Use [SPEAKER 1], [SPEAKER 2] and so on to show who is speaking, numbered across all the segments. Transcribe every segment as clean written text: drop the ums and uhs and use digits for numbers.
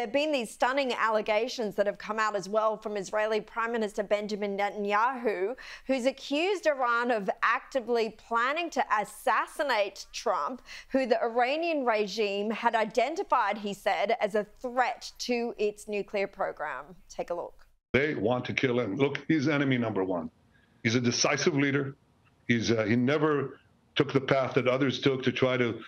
[SPEAKER 1] have been these stunning allegations that have come out as well from Israeli Prime Minister Benjamin Netanyahu, who's accused Iran of actively planning to assassinate Trump, who the Iranian regime had identified, he said, as a threat to its nuclear program. Take a look.
[SPEAKER 2] They want to kill him. Look, he's enemy number one. He's a decisive leader. He never took the path that others took to try to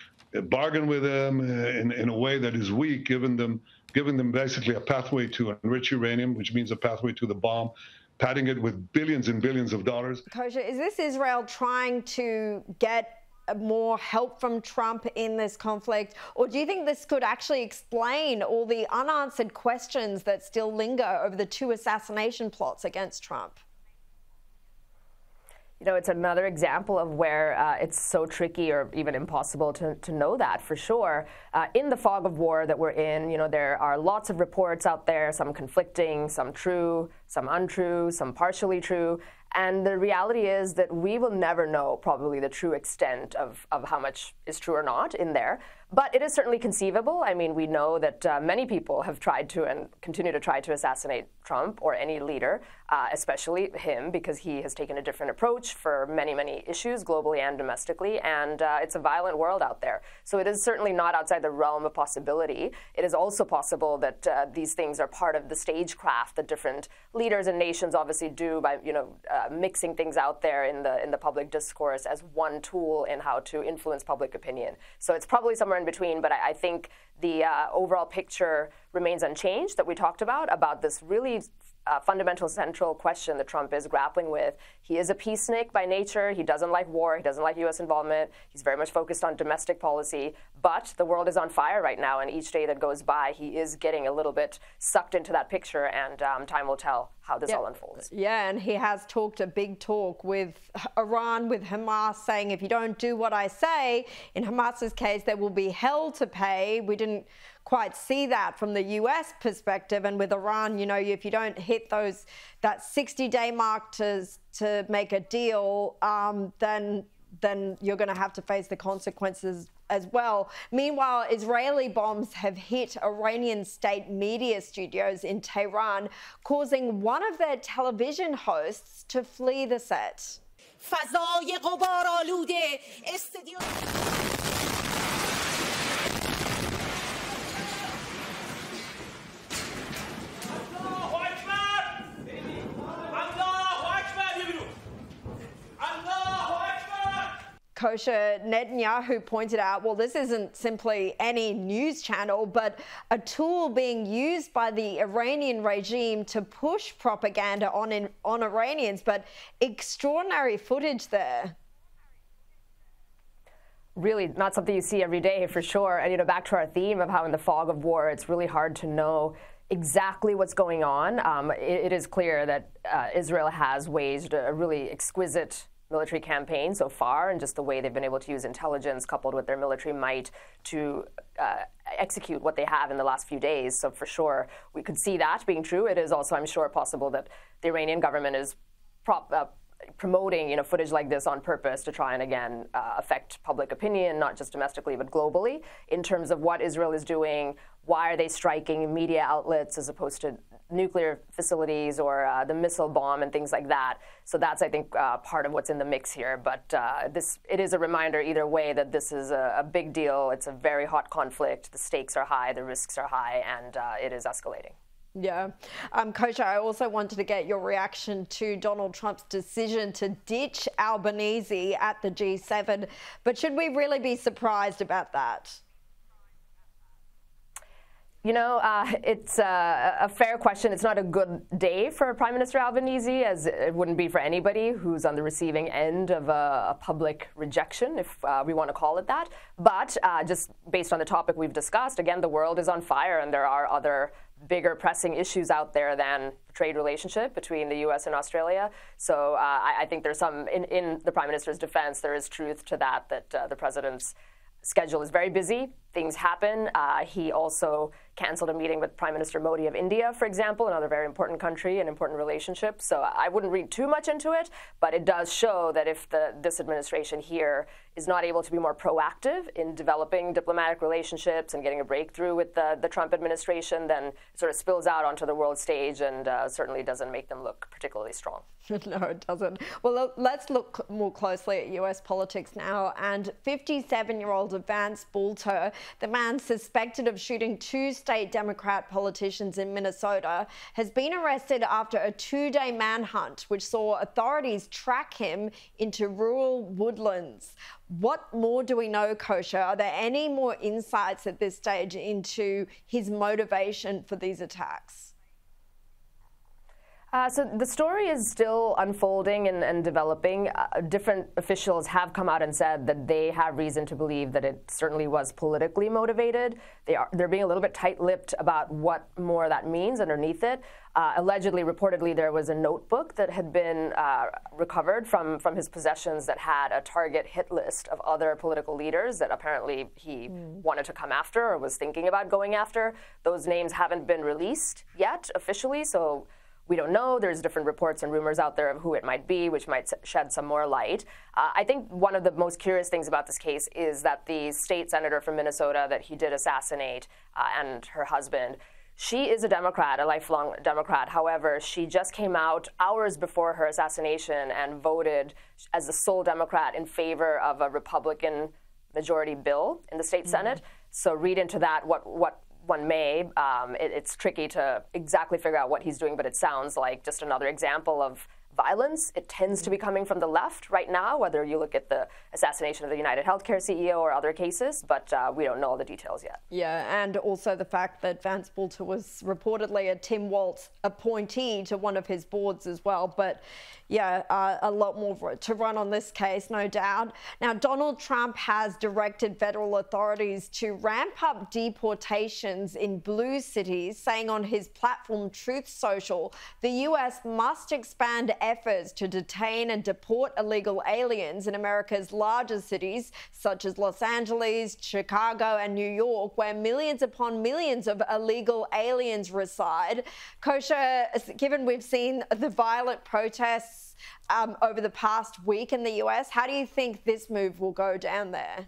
[SPEAKER 2] bargain with them in a way that is weak, giving them basically a pathway to enrich uranium, which means a pathway to the bomb, padding it with billions and billions of dollars.
[SPEAKER 1] Kosher, is this Israel trying to get more help from Trump in this conflict, or do you think this could actually explain all the unanswered questions that still linger over the 2 assassination plots against Trump?
[SPEAKER 3] You know, it's another example of where it's so tricky or even impossible to know that for sure. In the fog of war that we're in, you know, there are lots of reports out there, some conflicting, some true, some untrue, some partially true. And the reality is that we will never know probably the true extent of how much is true or not in there. But it is certainly conceivable. I mean, we know that many people have tried to and continue to try to assassinate Trump or any leader, especially him, because he has taken a different approach for many, many issues globally and domestically. And it's a violent world out there. So it is certainly not outside the realm of possibility. It is also possible that these things are part of the stagecraft that different leaders and nations obviously do by, you know, mixing things out there in the public discourse as one tool in how to influence public opinion. So it's probably somewhere in between, but I think the overall picture remains unchanged that we talked about this really fundamental central question that Trump is grappling with. He is a peacenik by nature. He doesn't like war. He doesn't like U.S. involvement. He's very much focused on domestic policy. But the world is on fire right now, and each day that goes by, he is getting a little bit sucked into that picture, and time will tell how this all unfolds.
[SPEAKER 1] Yeah, and he has talked a big talk with Iran, with Hamas, saying if you don't do what I say, in Hamas's case, there will be hell to pay. We didn't quite see that from the US perspective, and with Iran, you know, if you don't hit that 60-day mark to make a deal, then you're going to have to face the consequences as well. Meanwhile, Israeli bombs have hit Iranian state media studios in Tehran, causing one of their television hosts to flee the set. Kosher, Netanyahu pointed out, well, this isn't simply any news channel, but a tool being used by the Iranian regime to push propaganda on Iranians, but extraordinary footage there.
[SPEAKER 3] Really not something you see every day for sure. And, you know, back to our theme of how in the fog of war, it's really hard to know exactly what's going on. It is clear that Israel has waged a really exquisite military campaign so far, and just the way they've been able to use intelligence coupled with their military might to execute what they have in the last few days. So for sure, we could see that being true. It is also, I'm sure, possible that the Iranian government is promoting, you know, footage like this on purpose to try and again affect public opinion, not just domestically but globally, in terms of what Israel is doing. Why are they striking media outlets as opposed to nuclear facilities or the missile bomb and things like that? So that's, I think, part of what's in the mix here. But it is a reminder either way that this is a big deal. It's a very hot conflict. The stakes are high, the risks are high, and it is escalating.
[SPEAKER 1] Yeah. Kosher, I also wanted to get your reaction to Donald Trump's decision to ditch Albanese at the G7. But should we really be surprised about that?
[SPEAKER 3] You know, it's a fair question. It's not a good day for Prime Minister Albanese, as it wouldn't be for anybody who's on the receiving end of a public rejection, if we want to call it that. But just based on the topic we've discussed, again, the world is on fire, and there are other bigger pressing issues out there than the trade relationship between the U.S. and Australia. So I think there's some, in the Prime Minister's defense, there is truth to that the President's schedule is very busy. Things happen. He also canceled a meeting with Prime Minister Modi of India, for example, another very important country, an important relationship. So I wouldn't read too much into it, but it does show that if this administration here is not able to be more proactive in developing diplomatic relationships and getting a breakthrough with the Trump administration, then it sort of spills out onto the world stage and certainly doesn't make them look particularly strong.
[SPEAKER 1] No, it doesn't. Well, let's look more closely at US politics now. And 57-year-old Vance Bulter, the man suspected of shooting 2 state Democrat politicians in Minnesota, has been arrested after a 2-day manhunt, which saw authorities track him into rural woodlands. What more do we know, Kosha? Are there any more insights at this stage into his motivation for these attacks?
[SPEAKER 3] So the story is still unfolding and developing. Different officials have come out and said that they have reason to believe that it certainly was politically motivated. They're being a little bit tight-lipped about what more that means underneath it. Allegedly, reportedly, there was a notebook that had been recovered from his possessions that had a target hit list of other political leaders that apparently he wanted to come after or was thinking about going after. Those names haven't been released yet officially, so we don't know. There's different reports and rumors out there of who it might be, which might shed some more light. I think one of the most curious things about this case is that the state senator from Minnesota that he did assassinate and her husband, she is a Democrat, a lifelong Democrat. However, she just came out hours before her assassination and voted as the sole Democrat in favor of a Republican majority bill in the state Senate. So read into that what one may. It's tricky to exactly figure out what he's doing, but it sounds like just another example of violence. It tends to be coming from the left right now, whether you look at the assassination of the United Healthcare CEO or other cases, but we don't know all the details yet.
[SPEAKER 1] Yeah, and also the fact that Vance Bulter was reportedly a Tim Walz appointee to one of his boards as well. But yeah, a lot more to run on this case, no doubt. Now, Donald Trump has directed federal authorities to ramp up deportations in blue cities, saying on his platform Truth Social, the US must expand efforts to detain and deport illegal aliens in America's largest cities, such as Los Angeles, Chicago, and New York, where millions upon millions of illegal aliens reside. Kosha, given we've seen the violent protests over the past week in the US, how do you think this move will go down there?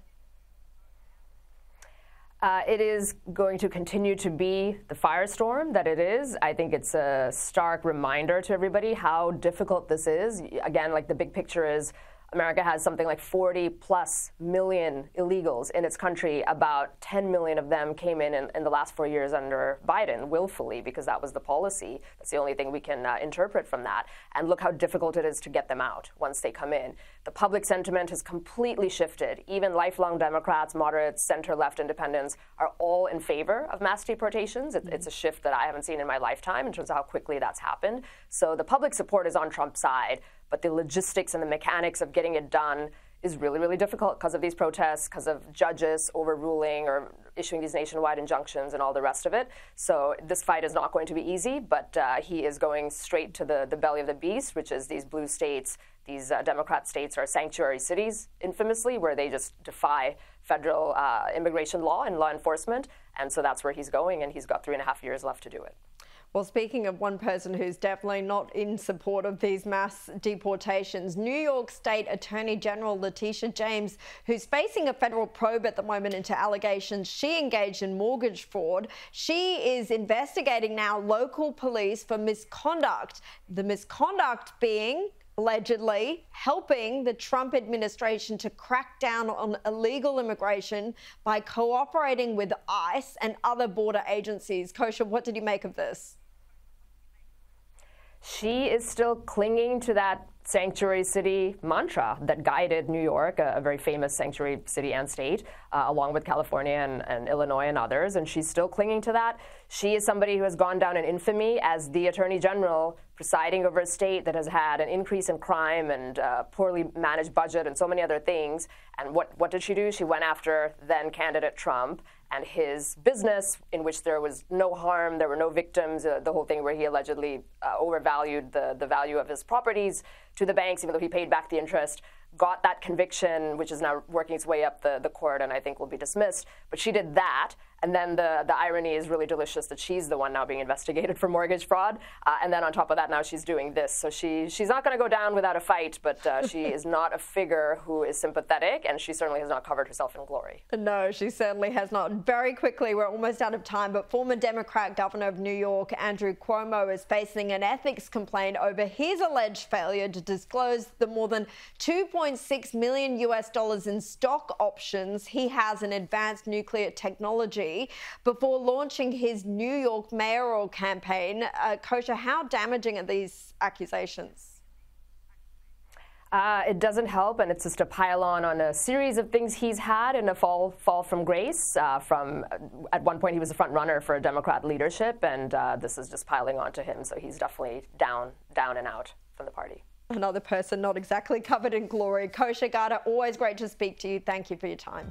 [SPEAKER 3] It is going to continue to be the firestorm that it is. I think it's a stark reminder to everybody how difficult this is. Again, like the big picture is America has something like 40+ million illegals in its country. About 10 million of them came in the last 4 years under Biden willfully because that was the policy. That's the only thing we can interpret from that. And look how difficult it is to get them out once they come in. The public sentiment has completely shifted. Even lifelong Democrats, moderates, center-left independents are all in favor of mass deportations. It's a shift that I haven't seen in my lifetime in terms of how quickly that's happened. So the public support is on Trump's side, but the logistics and the mechanics of getting it done is really, really difficult because of these protests, because of judges overruling or issuing these nationwide injunctions and all the rest of it. So this fight is not going to be easy, but he is going straight to the belly of the beast, which is these blue states. These Democrat states are sanctuary cities, infamously, where they just defy federal immigration law and law enforcement. And so that's where he's going, and he's got 3.5 years left to do it.
[SPEAKER 1] Well, speaking of one person who's definitely not in support of these mass deportations, New York State Attorney General Letitia James, who's facing a federal probe at the moment into allegations she engaged in mortgage fraud, she is investigating now local police for misconduct. The misconduct being allegedly helping the Trump administration to crack down on illegal immigration by cooperating with ICE and other border agencies. Kosha, what did you make of this?
[SPEAKER 3] She is still clinging to that sanctuary city mantra that guided New York, a very famous sanctuary city and state, along with California and Illinois and others, and she's still clinging to that. She is somebody who has gone down in infamy as the Attorney General presiding over a state that has had an increase in crime and poorly managed budget and so many other things. And what did she do? She went after then candidate Trump and his business, in which there was no harm, there were no victims, the whole thing where he allegedly overvalued the value of his properties to the banks, even though he paid back the interest. got that conviction, which is now working its way up the court and I think will be dismissed. But she did that. And then the irony is really delicious that she's the one now being investigated for mortgage fraud. And then on top of that, now she's doing this. So she's not going to go down without a fight, but she is not a figure who is sympathetic, and she certainly has not covered herself in glory.
[SPEAKER 1] No, she certainly has not. Very quickly, we're almost out of time, but former Democrat governor of New York, Andrew Cuomo, is facing an ethics complaint over his alleged failure to disclose the more than $2.6 million in stock options he has in advanced nuclear technology before launching his New York mayoral campaign. Kosha, how damaging are these accusations?
[SPEAKER 3] It doesn't help, and it's just a pile-on a series of things he's had in a fall from grace. At one point, he was a front runner for Democrat leadership, and this is just piling on to him. So he's definitely down and out from the party.
[SPEAKER 1] Another person not exactly covered in glory. Kosha Garda, always great to speak to you. Thank you for your time.